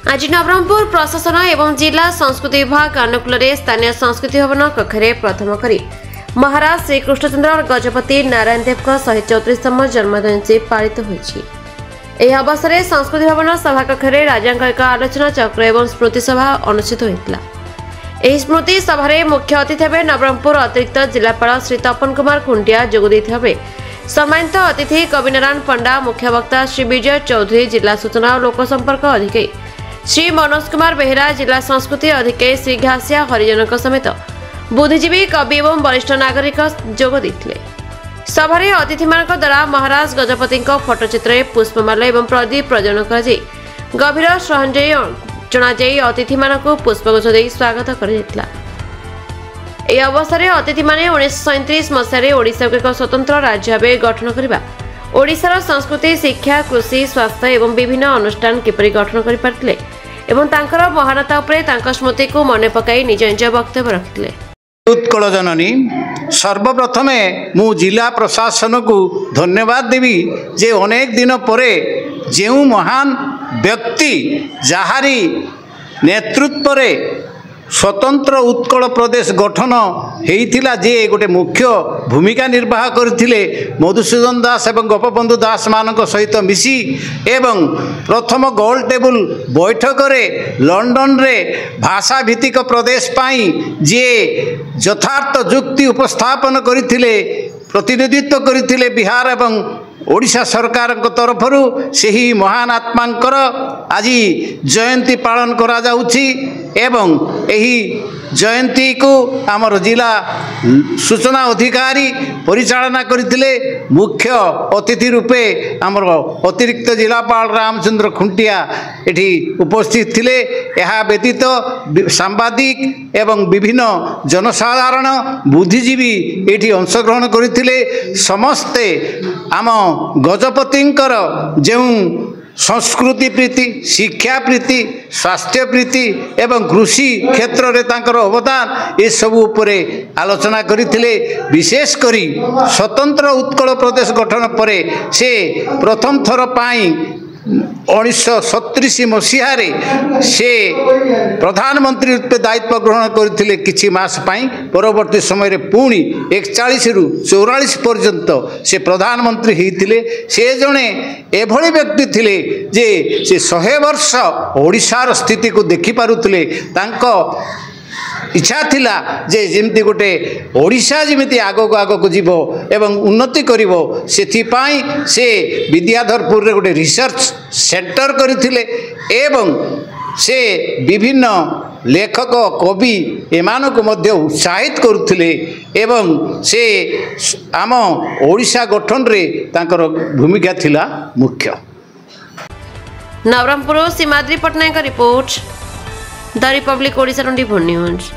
आज नवरंगपुर प्रशासन एवं जिला संस्कृति विभाग अनुकूल स्थानीय संस्कृति भवन कक्षे प्रथम करी महाराज श्री कृष्णचंद्र गजपति नारायण देव 134तम जन्मजयंती पालित होइछि। एही अवसर में संस्कृति भवन सभा कक्षे राजा एक आलोचना चक्र एवं स्मृति सभा अनुष्ठित होइतिला। एही स्मृति सभारे मुख्य अतिथि भाव नवरंगपुर अतिरिक्त जिलापाल श्री तपन कुमार खुंटिया जोग देइथिबे सम्मानित अतिथि कविनारायण पंडा, मुख्य वक्ता श्री विजय चौधरी, जिला सूचना और लोक संपर्क अधिकारी श्री मनोज कुमार बेहेरा, जिला संस्कृति अधिकारी श्री घासिया हरिजन समेत बुद्धिजीवी, कवि एवं वरिष्ठ नागरिक जोग देइथिले। सभारे अतिथि मानक द्वारा महाराज गजपति फोटोचित्र पुष्पमाला एवं प्रदीप प्रज्वलन कर गभीर श्रद्धांजलि जणाई अतिथि मानक पुष्पगुच्छ दे स्वागत कर अवसर में अतिथि माने 1937 मसीह ओडिशा को एक स्वतंत्र राज्य भाव गठन करने, ओडिशार संस्कृति, शिक्षा, कृषि, स्वास्थ्य एवं विभिन्न अनुष्ठान किपरि गठन कर पारथिले एवं तांकर महानता उपरे तांकर स्मृति को मन पकाई निज निज वक्तव्य रखिले। उत्कल जननी सर्वप्रथमे मु जिला प्रशासन को धन्यवाद देवी जे अनेक दिन परे जो महान व्यक्ति जहारी नेतृत्व रे स्वतंत्र उत्कल प्रदेश गठन होइथिला, जे गोटे मुख्य भूमिका निर्वाह करथिले मधुसूदन दास एवं गोपबंधु दास मानक सहित मिसी एवं प्रथम गोल टेबुल बैठक रे लंडन रे भाषा भित्तिक प्रदेश पाई जे यथार्थ जुक्ति उपस्थापन करथिले, प्रतिनिधित्व करथिले बिहार एवं ओडिशा सरकार तरफ से ही महान आत्मांकर आज जयंती पालन करा जाउछि एवं यही जयंती को आमर जिला सूचना अधिकारी परिचालना करथिले। मुख्य अतिथि रूपे आमर अतिरिक्त जिलापाल रामचंद्र खुंटिया एठी उपस्थित थिले। यह व्यतीत सांबादिक एवं विभिन्न जनसाधारण बुद्धिजीवी एठी अंशग्रहण करथिले। समस्ते आम गजपतिंकर जो संस्कृति प्रीति, शिक्षा प्रीति, स्वास्थ्य प्रीति एवं कृषि क्षेत्र रे तांकर अवदान ये सब उपरे आलोचना करथिले। विशेष करी स्वतंत्र उत्कल प्रदेश गठन परे से प्रथम थर पाई 1937 मसीह से प्रधानमंत्री रूपे दायित्व ग्रहण करथिले। किछि मास पाई परवर्ती समय रे पुणी 41 रु 44 पर्यंत से प्रधानमंत्री होइथिले। से जणे एभली व्यक्ति थिले जे से 100 वर्ष ओडिशार स्थिति को देखि पारुथिले। तांको इच्छा थिला जे जेमती गोटे ओडिशा जेमती आगो आगो को जीवो एवं उन्नति करिवो, सेथिपाई से विद्याधरपुर रे गोटे रिसर्च सेंटर करथिले एवं से विभिन्न लेखक कवि एमान को मध्य उत्साहित करुथिले एवं से आम ओडिशा गठन रे तांकर भूमिका थिला मुख्य। Nabarangpur Simadri Patnaik report, the republic Odisha 24 news.